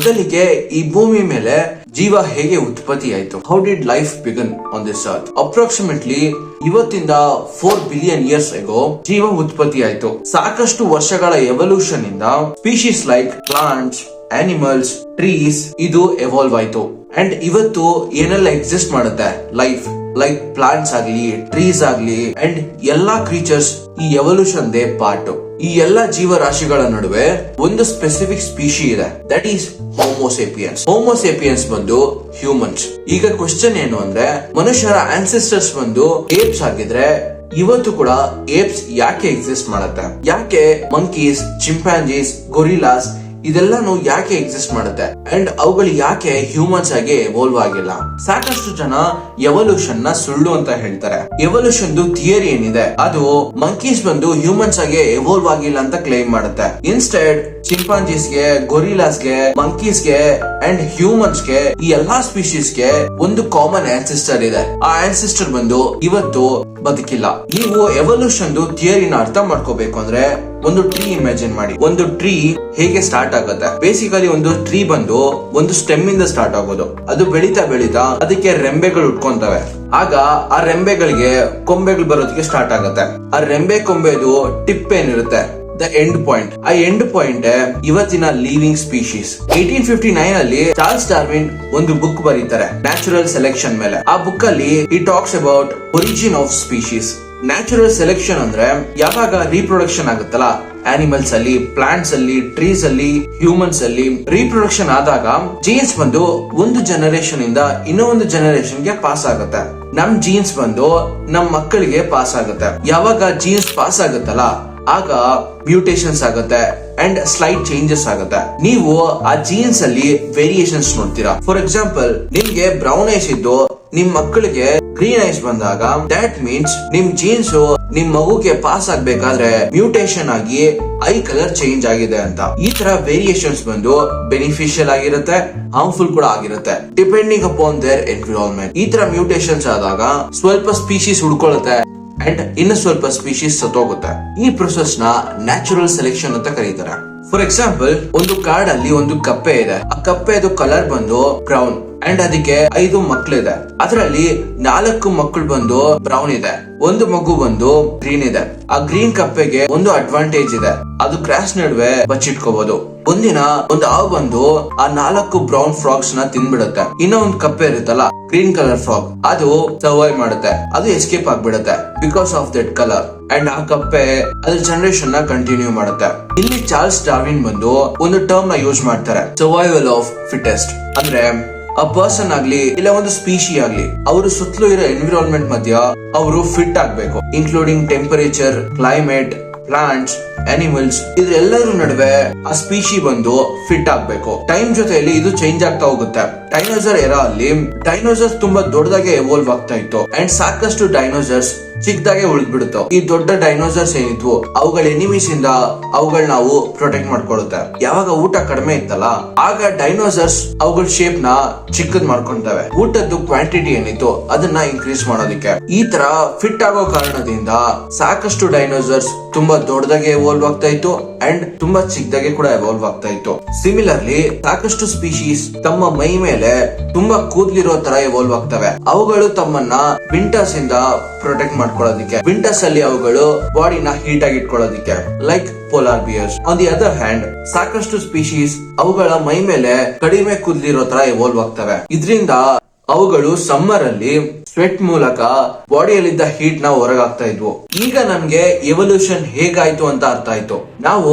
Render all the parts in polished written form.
ಮೊದಲಿಗೆ ಈ ಭೂಮಿ ಮೇಲೆ ಜೀವ ಹೇಗೆ ಉತ್ಪತ್ತಿ ಆಯ್ತು? How did life begin on this earth? Approximately ಇವತ್ತಿಂದ 4 ಬಿಲಿಯನ್ ಇಯರ್ಸ್ ಎಗೋ ಜೀವ ಉತ್ಪತ್ತಿ ಆಯ್ತು. ಸಾಕಷ್ಟು ವರ್ಷಗಳ ಎವಲ್ಯೂಷನ್ ಇಂದ species like plants, animals, trees ಇದು ಎವಾಲ್ವ್ ಆಯ್ತು. ಅಂಡ್ ಇವತ್ತು ಏನೆಲ್ಲ ಎಕ್ಸಿಸ್ಟ್ ಮಾಡುತ್ತೆ ಲೈಕ್ ಪ್ಲಾಂಟ್ಸ್ ಆಗ್ಲಿ, ಟ್ರೀಸ್ ಆಗ್ಲಿ, ಅಂಡ್ ಎಲ್ಲಾ ಕ್ರೀಚರ್ಸ್ ಈ ಎವಲ್ಯೂಷನ್ ದೇ ಪಾರ್ಟ್. ಈ ಎಲ್ಲಾ ಜೀವರಾಶಿಗಳ ನಡುವೆ ಒಂದು ಸ್ಪೆಸಿಫಿಕ್ ಸ್ಪೀಶಿ ಇದೆ, ದಟ್ ಈಸ್ ಹೋಮೋಸೇಪಿಯನ್ಸ್. ಹೋಮೋಸೇಪಿಯನ್ಸ್ ಬಂದು ಹ್ಯೂಮನ್ಸ್. ಈಗ ಕ್ವೆಶ್ಚನ್ ಏನು ಅಂದ್ರೆ, ಮನುಷ್ಯರ ಆನ್ಸೆಸ್ಟರ್ಸ್ ಬಂದು ಏಪ್ಸ್ ಆಗಿದ್ರೆ ಇವತ್ತು ಕೂಡ ಏಪ್ಸ್ ಯಾಕೆ ಎಕ್ಸಿಸ್ಟ್ ಮಾಡುತ್ತೆ? ಯಾಕೆ ಮಂಕೀಸ್, ಚಿಂಪಾಂಜೀಸ್, ಗೊರಿಲಾಸ್ ಇದೆಲ್ಲಾನು ಯಾಕೆ ಎಕ್ಸಿಸ್ಟ್ ಮಾಡುತ್ತೆ? ಅಂಡ್ ಅವುಗಳು ಯಾಕೆ ಹ್ಯೂಮನ್ಸ್ ಆಗಿ ಎವಾಲ್ವ್ ಆಗಿಲ್ಲ? ಸಾಕಷ್ಟು ಜನ ಎವಲ್ಯೂಷನ್ ನ ಸುಳ್ಳು ಅಂತ ಹೇಳ್ತಾರೆ. ಎವಲ್ಯೂಷನ್ ಥಿಯರಿ ಏನಿದೆ ಅದು ಮಂಕೀಸ್ ಬಂದು ಹ್ಯೂಮನ್ಸ್ ಆಗಿ ಎವಾಲ್ವ್ ಆಗಿಲ್ಲ ಅಂತ ಕ್ಲೈಮ್ ಮಾಡುತ್ತೆ. ಇನ್ಸ್ಟೆಡ್ ಚಿಂಪಾಂಜೀಸ್ಗೆ, ಗೊರಿಲಾಸ್ಗೆ, ಮಂಕೀಸ್ಗೆ ಅಂಡ್ ಹ್ಯೂಮನ್ಸ್ಗೆ ಈ ಎಲ್ಲಾ ಸ್ಪೀಶೀಸ್ಗೆ ಒಂದು ಕಾಮನ್ ಆನ್ಸೆಸ್ಟರ್ ಇದೆ. ಆ ಆನ್ಸೆಸ್ಟರ್ ಬಂದು ಇವತ್ತು ಬದುಕಿಲ್ಲ. ನೀವು ಎವಲ್ಯೂಷನ್ ಥಿಯರಿನ ಅರ್ಥ ಮಾಡ್ಕೋಬೇಕು ಅಂದ್ರೆ ಒಂದು ಟ್ರೀ ಇಮ್ಯಾಜಿನ್ ಮಾಡಿ. ಒಂದು ಟ್ರೀ ಹೇಗೆ ಸ್ಟಾರ್ಟ್ ಆಗುತ್ತೆ? ಬೇಸಿಕಲಿ ಒಂದು ಟ್ರೀ ಬಂದು ಒಂದು ಸ್ಟೆಮ್ ಇಂದ ಸ್ಟಾರ್ಟ್ ಆಗೋದು. ಅದು ಬೆಳೀತಾ ಬೆಳೀತಾ ಅದಕ್ಕೆ ರೆಂಬೆಗಳು ಉಟ್ಕೊಂತವೆ. ಆಗ ಆ ರೆಂಬೆಗಳಿಗೆ ಕೊಂಬೆಗಳು ಬರೋದಕ್ಕೆ ಸ್ಟಾರ್ಟ್ ಆಗುತ್ತೆ. ಆ ರೆಂಬೆ ಕೊಂಬೆದು ಟಿಪ್ ಏನಿರುತ್ತೆ, ದ ಎಂಡ್ ಪಾಯಿಂಟ್. ಆ ಎಂಡ್ ಪಾಯಿಂಟ್ ಇವತ್ತಿನ ಲಿವಿಂಗ್ ಸ್ಪೀಶೀಸ್. 1859 ಅಲ್ಲಿ ಚಾರ್ಲ್ಸ್ ಡಾರ್ವಿನ್ ಒಂದು ಬುಕ್ ಬರೀತಾರೆ ನ್ಯಾಚುರಲ್ ಸೆಲೆಕ್ಷನ್ ಮೇಲೆ. ಆ ಬುಕ್ ಅಲ್ಲಿ ಈ talks about origin of species. Natural selection ಅಂದ್ರೆ ಯಾವಾಗ ರೀಪ್ರೊಡಕ್ಷನ್ ಆಗುತ್ತಲ್ಲ, ಆನಿಮಲ್ಸ್ ಅಲ್ಲಿ, ಪ್ಲಾಂಟ್ಸ್ ಅಲ್ಲಿ, ಟ್ರೀಸ್ ಅಲ್ಲಿ, ಹ್ಯೂಮನ್ಸ್ ಅಲ್ಲಿ ರೀಪ್ರೊಡಕ್ಷನ್ ಆದಾಗ ಜೀನ್ಸ್ ಬಂದು ಒಂದು ಜನರೇಷನ್ ಇಂದ ಇನ್ನೊಂದು ಜನರೇಷನ್ ಗೆ ಪಾಸ್ ಆಗುತ್ತೆ. ನಮ್ ಜೀನ್ಸ್ ಬಂದು ನಮ್ ಮಕ್ಕಳಿಗೆ ಪಾಸ್ ಆಗುತ್ತೆ. ಯಾವಾಗ ಜೀನ್ಸ್ ಪಾಸ್ ಆಗುತ್ತಲ್ಲ ಆಗ ಮ್ಯೂಟೇಷನ್ಸ್ ಆಗುತ್ತೆ ಅಂಡ್ ಸ್ಲೈಟ್ ಚೇಂಜಸ್ ಆಗುತ್ತೆ. ನೀವು ಆ ಜೀನ್ಸ್ ಅಲ್ಲಿ ವೇರಿಯೇಷನ್ಸ್ ನೋಡ್ತೀರಾ. ಫಾರ್ ಎಕ್ಸಾಂಪಲ್, ನಿಮ್ಗೆ ಬ್ರೌನ್ ಐಸ್ ಇದ್ದು ನಿಮ್ ಮಕ್ಕಳಿಗೆ ಗ್ರೀನ್ ಐಸ್ ಬಂದಾಗ ದಟ್ ಮೀನ್ಸ್ ನಿಮ್ ಜೀನ್ಸ್ ನಿಮ್ ಮಗುಗೆ ಪಾಸ್ ಆಗ್ಬೇಕಾದ್ರೆ ಮ್ಯೂಟೇಷನ್ ಆಗಿ ಐ ಕಲರ್ ಚೇಂಜ್ ಆಗಿದೆ ಅಂತ. ಈ ತರ ವೇರಿಯೇಷನ್ಸ್ ಬಂದು ಬೆನಿಫಿಷಿಯಲ್ ಆಗಿರುತ್ತೆ, ಹಾರ್ಮ್ಫುಲ್ ಕೂಡ ಆಗಿರುತ್ತೆ, ಡಿಪೆಂಡಿಂಗ್ ಅಪಾನ್ ದೇರ್ ಎನ್ವಿರಾನ್ಮೆಂಟ್. ಈ ತರ ಮ್ಯೂಟೇಷನ್ಸ್ ಆದಾಗ ಸ್ವಲ್ಪ ಸ್ಪೀಶೀಸ್ ಉಳ್ಕೊಳ್ಳುತ್ತೆ ಅಂಡ್ ಇನ್ನು ಸ್ವಲ್ಪ ಸ್ಪೀಶೀಸ್ ಸತ್ತೋಗುತ್ತೆ. ಈ ಪ್ರೊಸೆಸ್ ನ ನ್ಯಾಚುರಲ್ ಸೆಲೆಕ್ಷನ್ ಅಂತ ಕರೀತಾರೆ. ಫಾರ್ ಎಕ್ಸಾಂಪಲ್, ಒಂದು ಕಾಡಲ್ಲಿ ಒಂದು ಕಪ್ಪೆ ಇದೆ. ಆ ಕಪ್ಪೆದು ಕಲರ್ ಬಂದು ಬ್ರೌನ್ ಅಂಡ್ ಅದಕ್ಕೆ 5 ಮಕ್ಕಳಿದೆ. ಅದರಲ್ಲಿ 4 ಮಕ್ಕಳು ಬಂದು ಬ್ರೌನ್ ಇದೆ, ಒಂದು ಮಗು ಬಂದು ಗ್ರೀನ್ ಇದೆ. ಆ ಗ್ರೀನ್ ಕಪ್ಪೆಗೆ ಒಂದು ಅಡ್ವಾಂಟೇಜ್ ಇದೆ, ಅದು ಕ್ರಾಸ್ ನಡುವೆ ಬಚ್ಚಿಟ್ಕೋಬಹುದು. ಒಂದಿನ ಒಂದು ಹಾವು ಬಂದು ಆ 4 ಬ್ರೌನ್ ಫ್ರಾಗ್ಸ್ ನ ತಿನ್ಬಿಡುತ್ತೆ. ಇನ್ನೂ ಒಂದು ಕಪ್ಪೆ ಇರುತ್ತಲ್ಲ ಗ್ರೀನ್ ಕಲರ್ ಫ್ರಾಗ್, ಅದು ಸರ್ವೈವ್ ಮಾಡುತ್ತೆ, ಅದು ಎಸ್ಕೇಪ್ ಆಗ್ಬಿಡುತ್ತೆ because of that colour. And ಆ ಕಪ್ಪೆ ಅದ್ರ ಜನರೇಷನ್ ನ ಕಂಟಿನ್ಯೂ ಮಾಡುತ್ತೆ. ಇಲ್ಲಿ ಚಾರ್ಲ್ಸ್ ಡಾರ್ವಿನ್ ಬಂದು ಒಂದು ಟರ್ಮ್ ನ ಯೂಸ್ ಮಾಡ್ತಾರೆ, ಸರ್ವೈವಲ್ ಆಫ್ ಫಿಟೆಸ್ಟ್. ಅಂದ್ರೆ ಆ ಪರ್ಸನ್ ಆಗ್ಲಿ ಇಲ್ಲ ಒಂದು ಸ್ಪೀಶಿ ಆಗ್ಲಿ ಅವರು ಸುತ್ತಲೂ ಇರೋ ಎನ್ವಿರಾನ್ಮೆಂಟ್ ಮಧ್ಯ ಅವರು ಫಿಟ್ ಆಗ್ಬೇಕು, including temperature, climate, plants, animals ಇದ್ರೆಲ್ಲರ ನಡುವೆ ಆ ಸ್ಪೀಶಿ ಬಂದು ಫಿಟ್ ಆಗ್ಬೇಕು. ಟೈಮ್ ಜೊತೆಯಲ್ಲಿ ಇದು ಚೇಂಜ್ ಆಗ್ತಾ ಹೋಗುತ್ತೆ. ಡೈನೋಸರ್ ಎರಾ ಅಲ್ಲಿ ಡೈನೋಸರ್ಸ್ ತುಂಬಾ ದೊಡ್ಡದಾಗೆ ಎವಾಲ್ವ್ ಆಗ್ತಾ ಇತ್ತು ಅಂಡ್ ಸಾಕಷ್ಟು ಡೈನೋಸರ್ಸ್ ಚಿಕ್ಕದಾಗೆ ಉಳಿದ್ಬಿಡುತ್ತೆ. ಈ ದೊಡ್ಡ ಡೈನೋಸರ್ಸ್ ಏನಿದ್ವು ಅವುಗಳ ಎನಿಮೀಸ್ ಇಂದ ಅವುಗಳ ನಾವು ಪ್ರೊಟೆಕ್ಟ್ ಮಾಡ್ಕೊಳ್ಳುತ್ತೆ. ಯಾವಾಗ ಊಟ ಕಡಿಮೆ ಇತ್ತಲ್ಲ ಆಗ ಡೈನೋಸರ್ಸ್ ಅವುಗಳ ಶೇಪ್ ನ ಚಿಕ್ಕದ್ ಮಾಡ್ಕೊಂತವೆ, ಊಟದ್ದು ಕ್ವಾಂಟಿಟಿ ಏನಿತ್ತು ಅದನ್ನ ಇನ್ಕ್ರೀಸ್ ಮಾಡೋದಕ್ಕೆ. ಈ ತರ ಫಿಟ್ ಆಗೋ ಕಾರಣದಿಂದ ಸಾಕಷ್ಟು ಡೈನೋಸರ್ಸ್ ತುಂಬಾ ದೊಡ್ಡದಾಗೆ ಎವಾಲ್ವ್ ಆಗ್ತಾ ಇತ್ತು ಅಂಡ್ ತುಂಬಾ ಚಿಕ್ಕದಾಗೆ ಕೂಡ ಎವಾಲ್ವ್ ಆಗ್ತಾ ಇತ್ತು. ಸಿಮಿಲರ್ಲಿ ಸಾಕಷ್ಟು ಸ್ಪೀಶೀಸ್ ತಮ್ಮ ಮೈ ಮೇಲೆ ತುಂಬಾ ಕೂದಲಿರೋ ತರ ಎವಾಲ್ವ್ ಆಗ್ತವೆ. ಅವುಗಳು ತಮ್ಮನ್ನ ವಿಂಟರ್ಸ್ ಇಂದ ಪ್ರೊಟೆಕ್ಟ್ ಮಾಡ್ಕೊಳ್ಳೋದಿಕ್ಕೆ, ವಿಂಟರ್ಸ್ ಅಲ್ಲಿ ಅವುಗಳು ಬಾಡಿನ ಹೀಟ್ ಆಗಿ ಇಟ್ಕೊಳ್ಳೋದಿಕ್ಕೆ, like polar bears. On the other hand ಸಾಕಷ್ಟು ಸ್ಪೀಶೀಸ್ ಅವುಗಳ ಮೈ ಮೇಲೆ ಕಡಿಮೆ ಕೂದಲಿರೋ ತರ ಎವಾಲ್ವ್ ಆಗ್ತವೆ. ಇದರಿಂದ ಅವುಗಳು ಸಮ್ಮರ್ ಅಲ್ಲಿ ಸ್ವೆಟ್ ಮೂಲಕ ಬಾಡಿಯಲ್ಲಿದ್ದ ಹೀಟ್ ನ ಹೊರಗಾಗ್ತಾ ಇದ್ವು. ಈಗ ನಮ್ಗೆ ಎವಲ್ಯೂಷನ್ ಹೇಗಾಯ್ತು ಅಂತ ಅರ್ಥ ಆಯ್ತು. ನಾವು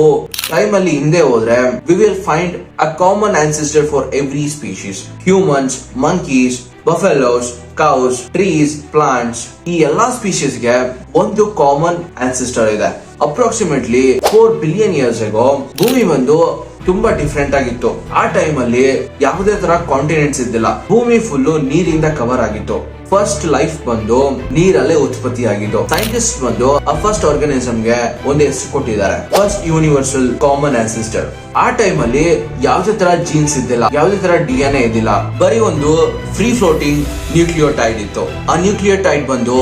ಟೈಮ್ ಅಲ್ಲಿ ಹಿಂದೆ ಹೋದ್ರೆ we will find a common ancestor for every species. Humans, monkeys, buffaloes, cows, trees, plants ಈ ಎಲ್ಲಾ ಸ್ಪೀಶೀಸ್ ಗೆ ಒಂದು ಕಾಮನ್ ಆನ್ಸೆಸ್ಟರ್ ಇದೆ. ಅಪ್ರಾಕ್ಸಿಮೇಟ್ಲಿ 4 ಬಿಲಿಯನ್ ಇಯರ್ಸ್ ಎಗೋ ಭೂಮಿ ಬಂದು ತುಂಬಾ ಡಿಫ್ರೆಂಟ್ ಆಗಿತ್ತು. ಆ ಟೈಮ್ ಅಲ್ಲಿ ಯಾವುದೇ ತರ ಕಾಂಟಿನೆಂಟ್ಸ್ ಇದ್ದಿಲ್ಲ, ಭೂಮಿ ಫುಲ್ ನೀರಿಂದ ಕವರ್ ಆಗಿತ್ತು. ಫಸ್ಟ್ ಲೈಫ್ ಬಂದು ನೀರಲ್ಲೇ ಉತ್ಪತ್ತಿ ಆಗಿದ್ದು. ಸೈಂಟಿಸ್ಟ್ ಬಂದು ಆ ಫಸ್ಟ್ ಆರ್ಗನಿಸಮ್ ಗೆ ಒಂದು ಹೆಸರು ಕೊಟ್ಟಿದ್ದಾರೆ, ಫಸ್ಟ್ ಯೂನಿವರ್ಸಲ್ ಕಾಮನ್ ಆನ್ಸೆಸ್ಟರ್. ಆ ಟೈಮ್ ಅಲ್ಲಿ ಯಾವ್ದೇ ತರ ಜೀನ್ಸ್ ಇದ್ದಿಲ್ಲ, ಯಾವ್ದೇ ತರ DNA ಇದ್ದಿಲ್ಲ, ಬರೀ ಒಂದು ಫ್ರೀ ಫ್ಲೋಟಿಂಗ್ ನ್ಯೂಕ್ಲಿಯೋಟೈಡ್ ಇತ್ತು. ಆ ನ್ಯೂಕ್ಲಿಯೋಟೈಡ್ ಬಂದು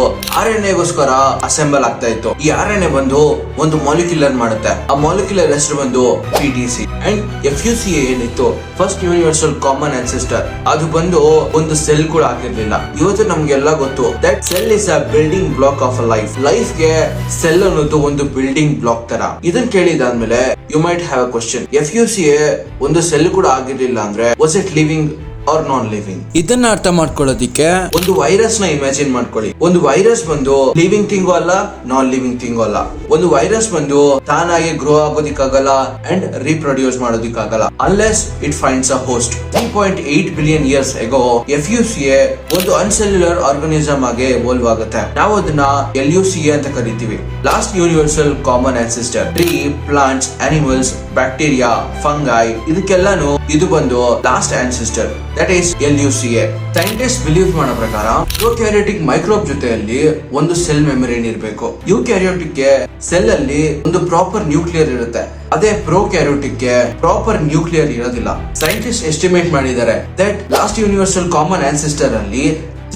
RNA ಗೋಸ್ಕರ ಅಸೆಂಬಲ್ ಆಗ್ತಾ ಇತ್ತು. ಈ RNA ಬಂದು ಒಂದು ಮಾಲಿಕ್ಯುಲರ್ ಮಾಡುತ್ತೆ. ಆ ಮಾಲಿಕ್ಯುಲರ್ ಹೆಸರು ಬಂದು PTC. ಅಂಡ್ FUCA ಏನಿತ್ತು, ಫಸ್ಟ್ ಯೂನಿವರ್ಸಲ್ ಕಾಮನ್ ಆನ್ಸೆಸ್ಟರ್, ಅದು ಬಂದು ಒಂದು ಸೆಲ್ ಕೂಡ ಆಗಿರ್ಲಿಲ್ಲ. ಇವತ್ತು ನಮ್ಗೆಲ್ಲ ಗೊತ್ತು that cell is a building block of a life ಗೆ ಸೆಲ್ ಅನ್ನೋದು ಒಂದು ಬಿಲ್ಡಿಂಗ್ ಬ್ಲಾಕ್ ತರ. ಇದನ್ನ ಕೇಳಿದಾದ್ಮೇಲೆ you might have a question, FUCA ಒಂದು ಸೆಲ್ ಕೂಡ ಆಗಿರ್ಲಿಲ್ಲ ಅಂದ್ರೆ was it living or non living? ಇದನ್ನ ಅರ್ಥ ಮಾಡ್ಕೊಳ್ಳೋದಿಕ್ಕೆ ಒಂದು ವೈರಸ್ ನ ಇಮ್ಯಾಜಿನ್ ಮಾಡ್ಕೊಳ್ಳಿ. ಒಂದು ವೈರಸ್ ಬಂದು ಲಿವಿಂಗ್ ಥಿಂಗು ಅಲ್ಲ, ನಾನ್ ಲಿವಿಂಗ್ ಥಿಂಗು ಅಲ್ಲ. ಒಂದು ವೈರಸ್ ಬಂದು ತಾನಾಗಿ ಗ್ರೋ ಆಗೋದಿಕ್ಕಾಗಲ್ಲ ಅಂಡ್ ರೀಪ್ರೊಡ್ಯೂಸ್ ಮಾಡೋದಿಕ್ಕಾಗಲ್ಲ unless it finds a host. 3.8 billion years ago FUCA ಒಂದು ಅನ್ಸೆಲ್ಯುಲರ್ ಆರ್ಗನಿಸಮ್ ಆಗಿ ಎವಾಲ್ವ್ ಆಗುತ್ತೆ. ನಾವು ಅದನ್ನ LUCA ಅಂತ ಕರಿತೀವಿ, last universal common ancestor. Tree, plants, animals, bacteria, fungi, ಇದಕ್ಕೆಲ್ಲಾನು ಇದು ಬಂದು last ancestor, that is LUCA. Scientist believe ಮಾಡೋ ಪ್ರಕಾರ ಯೂಕ್ಯಾರಿಯೋಟಿಕ್ ಮೈಕ್ರೋಬ್ ಜೊತೆಯಲ್ಲಿ ಒಂದು ಸೆಲ್ ಮೆಮೊರಿನ್ ಇರಬೇಕು. ಯೂಕ್ಯಾರಿಯೋಟಿಕ್ ಗೆ ಸೆಲ್ ಅಲ್ಲಿ ಒಂದು ಪ್ರಾಪರ್ ನ್ಯೂಕ್ಲಿಯರ್ ಇರುತ್ತೆ, ಅದೇ ಪ್ರೋಕ್ಯಾರಿಯೋಟಿಕ್ ಗೆ ಪ್ರಾಪರ್ ನ್ಯೂಕ್ಲಿಯರ್ ಇರೋದಿಲ್ಲ. ಸೈಂಟಿಸ್ಟ್ ಎಸ್ಟಿಮೇಟ್ ಮಾಡಿದ್ದಾರೆ that last universal common ancestor ಅಲ್ಲಿ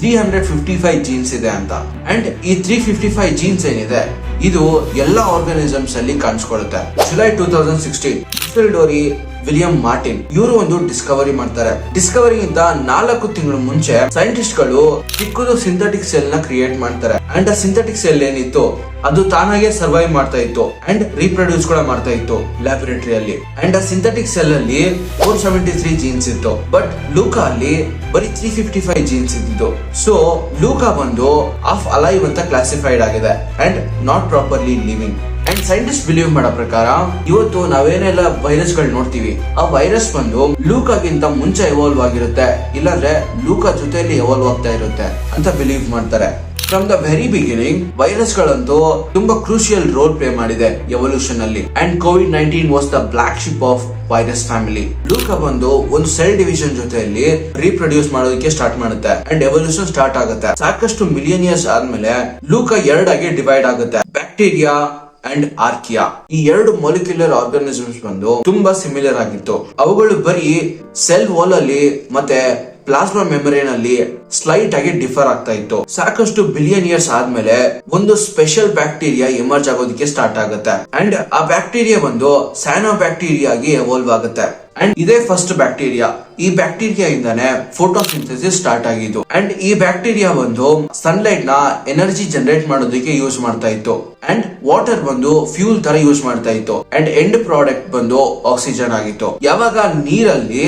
355 ಜೀನ್ಸ್ ಇದೆ ಅಂತ. ಅಂಡ್ ಈ 355 ಜೀನ್ಸ್ ಏನಿದೆ ಇದು ಎಲ್ಲಾ ಆರ್ಗನಿಸಮ್ಸ್ ಅಲ್ಲಿ ಕಾಣಿಸ್ಕೊಳ್ಳುತ್ತೆ. ಜುಲೈ 2016 ವಿಲಿಯಂ ಮಾರ್ಟಿನ್ ಇವರು ಒಂದು ಡಿಸ್ಕವರಿ ಮಾಡ್ತಾರೆ. ಡಿಸ್ಕವರಿಗಿಂತ 4 ತಿಂಗಳು ಮುಂಚೆ ಸೈಂಟಿಸ್ಟ್ ಗಳು ಚಿಕ್ಕದು ಸಿಂಥೆಟಿಕ್ ಸೆಲ್ ನ ಕ್ರಿಯೇಟ್ ಮಾಡ್ತಾರೆ. ಅಂಡ್ ಆ ಸಿಂಥೆಟಿಕ್ ಸೆಲ್ ಏನಿತ್ತು ಅದು ತಾನಾಗೆ ಸರ್ವೈವ್ ಮಾಡ್ತಾ ಇತ್ತು ಅಂಡ್ ರೀಪ್ರೊಡ್ಯೂಸ್ ಕೂಡ ಮಾಡ್ತಾ ಇತ್ತು ಲ್ಯಾಬೊರೇಟರಿಯಲ್ಲಿ. ಅಂಡ್ ಆ ಸಿಂಥೆಟಿಕ್ ಸೆಲ್ ಅಲ್ಲಿ 473 ಜೀನ್ಸ್ ಇತ್ತು. ಬಟ್ ಲೂಕಾ ಅಲ್ಲಿ ಬರೀ 355 ಜೀನ್ಸ್ ಇದ್ದು. ಸೊ ಲೂಕಾ ಬಂದು ಆಫ್ ಅಲೈವ್ ಅಂತ ಕ್ಲಾಸಿಫೈಡ್ ಆಗಿದೆ and not properly living. And scientist believe ಮಾಡೋ ಪ್ರಕಾರ ಇವತ್ತು ನಾವೇನೆಲ್ಲ ವೈರಸ್ ಗಳು ನೋಡ್ತೀವಿ, ಆ ವೈರಸ್ ಬಂದು ಲೂಕಾಗಿಂತ ಮುಂಚೆ ಎವಾಲ್ವ್ ಆಗಿರುತ್ತೆ, ಇಲ್ಲಾಂದ್ರೆ ಲೂಕಾ ಜೊತೆಯಲ್ಲಿ ಎವಾಲ್ವ್ ಆಗ್ತಾ ಇರುತ್ತೆ ಅಂತ ಬಿಲೀವ್ ಮಾಡ್ತಾರೆ. From the very beginning virus ಗಳಂತೂ ತುಂಬಾ ಕ್ರೂಷಿಯಲ್ ರೋಲ್ ಪ್ಲೇ ಮಾಡಿದೆ ಎವಲ್ಯೂಷನ್ ಅಲ್ಲಿ. And COVID-19 was the black ship of virus family. LUCA ಬಂದು ಒಂದು ಸೆಲ್ ಡಿವಿಷನ್ ಜೊತೆಯಲ್ಲಿ ರೀಪ್ರೊಡ್ಯೂಸ್ ಮಾಡೋದಕ್ಕೆ ಸ್ಟಾರ್ಟ್ ಮಾಡುತ್ತೆ ಅಂಡ್ ಎವಲ್ಯೂಷನ್ ಸ್ಟಾರ್ಟ್ ಆಗುತ್ತೆ. ಸಾಕಷ್ಟು ಮಿಲಿಯನ್ ಇಯರ್ಸ್ ಆದ್ಮೇಲೆ ಲೂಕಾ ಎರಡಾಗಿ ಡಿವೈಡ್ ಆಗುತ್ತೆ. ಬ್ಯಾಕ್ಟೀರಿಯಾ ಅಂಡ್ ಆರ್ಕಿಯಾ, ಈ ಎರಡು ಮಾಲಿಕ್ಯುಲರ್ ಆರ್ಗನಿಸಮ್ಸ್ ಬಂದು ತುಂಬಾ ಸಿಮಿಲರ್ ಆಗಿತ್ತು. ಅವುಗಳು ಬರೀ ಸೆಲ್ ವಾಲ್ ಅಲ್ಲಿ ಮತ್ತೆ ಪ್ಲಾಸ್ಮಾ ಮೆಮೊರಿನ್ ಅಲ್ಲಿ ಸ್ಲೈಟ್ ಆಗಿ ಡಿಫರ್ ಆಗ್ತಾ ಇತ್ತು. ಸಾಕಷ್ಟು ಬಿಲಿಯನ್ ಇಯರ್ಸ್ ಆದ್ಮೇಲೆ ಒಂದು ಸ್ಪೆಷಲ್ ಬ್ಯಾಕ್ಟೀರಿಯಾ ಎಮರ್ಜ್ ಆಗೋದಕ್ಕೆ ಸ್ಟಾರ್ಟ್ ಆಗುತ್ತೆ. ಅಂಡ್ ಆ ಬ್ಯಾಕ್ಟೀರಿಯಾ ಬಂದು ಸ್ಯಾನೋ ಬ್ಯಾಕ್ಟೀರಿಯಾ ಆಗಿ ಎವಾಲ್ವ್ ಆಗುತ್ತೆ. ಅಂಡ್ ಇದೇ ಫಸ್ಟ್ ಬ್ಯಾಕ್ಟೀರಿಯಾ. ಈ ಬ್ಯಾಕ್ಟೀರಿಯಾ ಇಂದಾನೆ ಫೋಟೋಸಿಂಥಸಿಸ್ ಸ್ಟಾರ್ಟ್ ಆಗಿದ್ದು. ಅಂಡ್ ಈ ಬ್ಯಾಕ್ಟೀರಿಯಾ ಬಂದು ಸನ್ಲೈಟ್ ನ ಎನರ್ಜಿ ಜನರೇಟ್ ಮಾಡೋದಕ್ಕೆ ಯೂಸ್ ಮಾಡ್ತಾ ಇತ್ತು. ಅಂಡ್ ವಾಟರ್ ಬಂದು ಫ್ಯೂಲ್ ತರ ಯೂಸ್ ಮಾಡ್ತಾ ಇತ್ತು. ಅಂಡ್ ಎಂಡ್ ಪ್ರಾಡಕ್ಟ್ ಬಂದು ಆಕ್ಸಿಜನ್ ಆಗಿತ್ತು. ಯಾವಾಗ ನೀರಲ್ಲಿ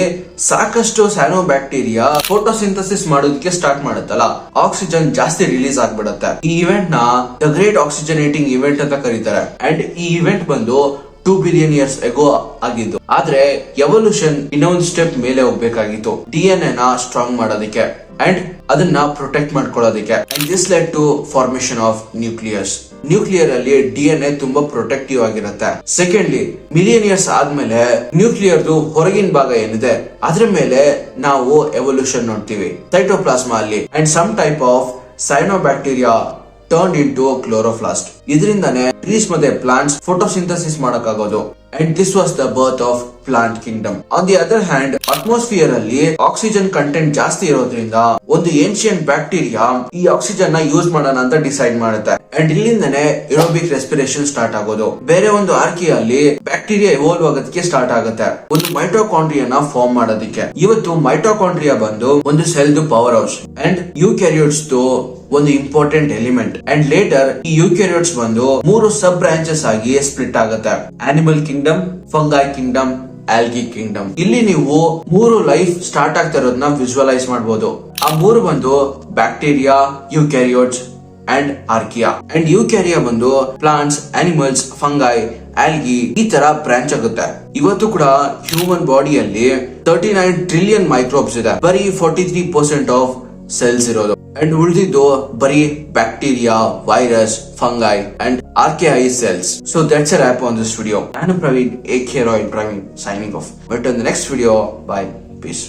ಸಾಕಷ್ಟು ಸ್ಯಾನೋ ಬ್ಯಾಕ್ಟೀರಿಯಾ ಫೋಟೋಸಿಂಥಸಿಸ್ ಮಾಡೋದಕ್ಕೆ ಸ್ಟಾರ್ಟ್ ಮಾಡುತ್ತಲ್ಲ, ಆಕ್ಸಿಜನ್ ಜಾಸ್ತಿ ರಿಲೀಸ್ ಆಗ್ಬಿಡುತ್ತೆ. ಈ ಇವೆಂಟ್ ನ ದ ಗ್ರೇಟ್ ಆಕ್ಸಿಜನೇಟಿಂಗ್ ಇವೆಂಟ್ ಅಂತ ಕರೀತಾರೆ. ಅಂಡ್ ಈ ಇವೆಂಟ್ ಬಂದು 2 ಬಿಲಿಯನ್ ಇಯರ್ಸ್ ಎಗೋ ಆಗಿದ್ದು. ಆದ್ರೆ ಎವಲ್ಯೂಷನ್ ಇನ್ನೊಂದು ಸ್ಟೆಪ್ ಮೇಲೆ ಹೋಗ್ಬೇಕಾಗಿತ್ತು, DNA ನ ಸ್ಟ್ರಾಂಗ್ ಮಾಡೋದಕ್ಕೆ ಅಂಡ್ ಅದನ್ನ ಪ್ರೊಟೆಕ್ಟ್ ಮಾಡ್ಕೊಳ್ಳೋದಕ್ಕೆ. And this led to formation of nucleus. Nuclear ಅಲ್ಲಿ DNA ತುಂಬಾ ಪ್ರೊಟೆಕ್ಟಿವ್ ಆಗಿರುತ್ತೆ. ಸೆಕೆಂಡ್ಲಿ, ಮಿಲಿಯನ್ ಇಯರ್ಸ್ ಆದ್ಮೇಲೆ ನ್ಯೂಕ್ಲಿಯರ್ದು ಹೊರಗಿನ ಭಾಗ ಏನಿದೆ ಅದ್ರ ಮೇಲೆ ನಾವು ಎವಲ್ಯೂಷನ್ ನೋಡ್ತೀವಿ ಸೈಟೋಪ್ಲಾಸ್ಮಾ ಅಲ್ಲಿ. And some type of cyanobacteria turned into a chloroplast. ಇದರಿಂದಾನೆ ಟ್ರೀಸ್ ಮತ್ತೆ ಪ್ಲಾಂಟ್ಸ್ ಫೋಟೋಸಿಂಥಸಿಸ್ ಮಾಡಕ್ಕಾಗೋದು. And this was the birth of plant kingdom. On the other hand, atmosphere ಅಲ್ಲಿ ಆಕ್ಸಿಜನ್ ಕಂಟೆಂಟ್ ಜಾಸ್ತಿ ಇರೋದ್ರಿಂದ ಒಂದು ಏನ್ಷಿಯಂಟ್ ಬ್ಯಾಕ್ಟೀರಿಯಾ ಈ ಆಕ್ಸಿಜನ್ ನ ಯೂಸ್ ಮಾಡೋಣ ಅಂತ ಡಿಸೈಡ್ ಮಾಡುತ್ತೆ. ಅಂಡ್ ಇಲ್ಲಿಂದನೇ ಏರೋಬಿಕ್ ರೆಸ್ಪಿರೇಷನ್ ಸ್ಟಾರ್ಟ್ ಆಗೋದು. ಬೇರೆ ಒಂದು ಆರ್ಕಿಯಲ್ಲಿ ಬ್ಯಾಕ್ಟೀರಿಯಾ ಎವಾಲ್ವ್ ಆಗೋದಕ್ಕೆ ಸ್ಟಾರ್ಟ್ ಆಗುತ್ತೆ, ಒಂದು ಮೈಟೋಕಾಂಡ್ರಿಯಾನ ಫಾರ್ಮ್ ಮಾಡೋದಕ್ಕೆ. ಇವತ್ತು ಮೈಟೋಕಾಂಡ್ರಿಯಾ ಬಂದು ಒಂದು ಸೆಲ್ದು ಪವರ್ ಹೌಸ್ ಅಂಡ್ ಯೂಕ್ಯಾರಿಯೋಟ್ಸ್ ಒಂದು ಇಂಪಾರ್ಟೆಂಟ್ ಎಲಿಮೆಂಟ್. ಅಂಡ್ ಲೇಟರ್ ಈ ಯೂಕ್ಯಾರಿಯೋಟ್ಸ್ ಬಂದು 3 ಸಬ್ ಬ್ರಾಂಚಸ್ ಆಗಿ ಸ್ಪ್ಲಿಟ್ ಆಗುತ್ತೆ: animal kingdom, fungi kingdom, algae kingdom. ಇಲ್ಲಿ ನೀವು 3 ಲೈಫ್ ಸ್ಟಾರ್ಟ್ ಆಗ್ತಾ ಇರೋದನ್ನ ವಿಜುವಲೈಸ್ ಮಾಡಬಹುದು. ಆ 3 ಬಂದು ಬ್ಯಾಕ್ಟೀರಿಯಾ, ಯೂಕ್ಯಾರಿಯೋಟ್ಸ್ ಅಂಡ್ ಆರ್ಕಿಯಾ. ಅಂಡ್ ಯೂಕ್ಯಾರಿಯಾ ಬಂದು ಪ್ಲಾಂಟ್ಸ್, ಅನಿಮಲ್ಸ್, ಫಂಗೈ, ಆಲ್ಗಿ ಈ ತರ ಬ್ರಾಂಚ್ ಆಗುತ್ತೆ. ಇವತ್ತು ಕೂಡ ಹ್ಯೂಮನ್ ಬಾಡಿಯಲ್ಲಿ 39 ಟ್ರಿಲಿಯನ್ ಮೈಕ್ರೋಬ್ಸ್ ಇದೆ, ಬರೀ 43% ಆಫ್ ಸೆಲ್ಸ್ ಇರೋದು. ಅಂಡ್ ಉಳಿದಿದ್ದು ಬರೀ bacteria, virus, fungi and archaea cells. So that's a wrap on this video. ನಾನು Praveen, AK Roy Praveen signing off. But in the next video, bye, peace.